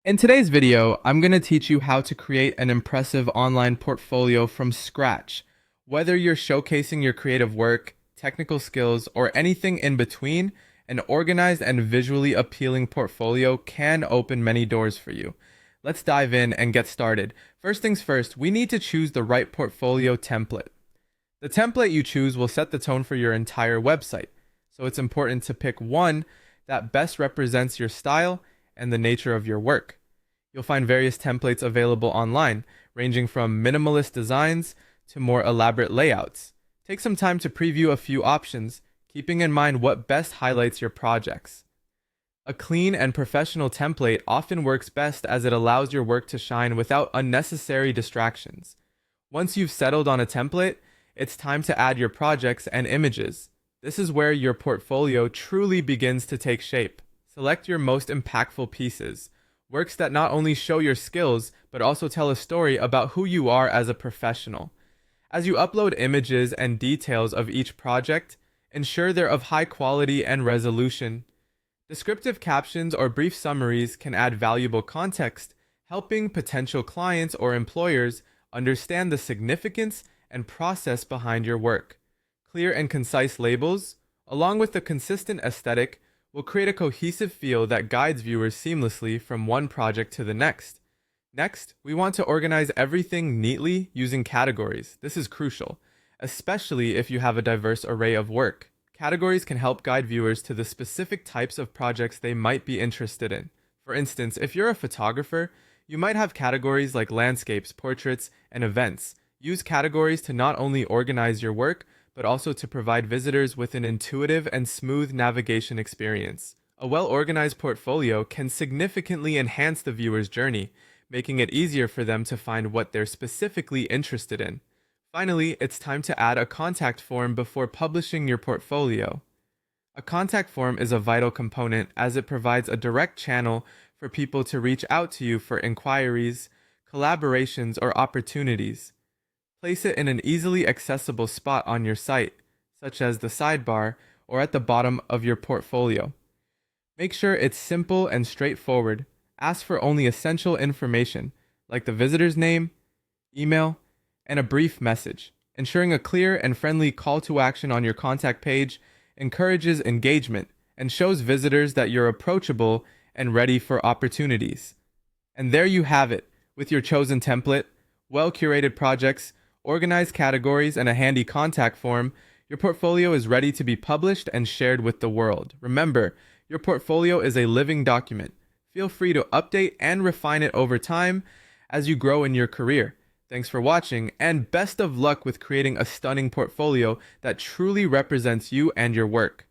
In today's video, I'm going to teach you how to create an impressive online portfolio from scratch. Whether you're showcasing your creative work, technical skills, or anything in between, an organized and visually appealing portfolio can open many doors for you. Let's dive in and get started. First things first, we need to choose the right portfolio template. The template you choose will set the tone for your entire website, so it's important to pick one that best represents your style and the nature of your work. You'll find various templates available online, ranging from minimalist designs to more elaborate layouts. Take some time to preview a few options, keeping in mind what best highlights your projects. A clean and professional template often works best as it allows your work to shine without unnecessary distractions. Once you've settled on a template, it's time to add your projects and images. This is where your portfolio truly begins to take shape. Select your most impactful pieces, works that not only show your skills, but also tell a story about who you are as a professional. As you upload images and details of each project, ensure they're of high quality and resolution. Descriptive captions or brief summaries can add valuable context, helping potential clients or employers understand the significance and process behind your work. Clear and concise labels, along with a consistent aesthetic, will create a cohesive feel that guides viewers seamlessly from one project to the next. Next, we want to organize everything neatly using categories. This is crucial, especially if you have a diverse array of work. Categories can help guide viewers to the specific types of projects they might be interested in. For instance, if you're a photographer, you might have categories like landscapes, portraits, and events. Use categories to not only organize your work, but also to provide visitors with an intuitive and smooth navigation experience. A well-organized portfolio can significantly enhance the viewer's journey, making it easier for them to find what they're specifically interested in. Finally, it's time to add a contact form before publishing your portfolio. A contact form is a vital component as it provides a direct channel for people to reach out to you for inquiries, collaborations, or opportunities. Place it in an easily accessible spot on your site, such as the sidebar or at the bottom of your portfolio. Make sure it's simple and straightforward. Ask for only essential information, like the visitor's name, email, and a brief message. Ensuring a clear and friendly call to action on your contact page encourages engagement and shows visitors that you're approachable and ready for opportunities. And there you have it, with your chosen template, well-curated projects, organized categories, and a handy contact form, your portfolio is ready to be published and shared with the world. Remember, your portfolio is a living document. Feel free to update and refine it over time as you grow in your career. Thanks for watching, and best of luck with creating a stunning portfolio that truly represents you and your work.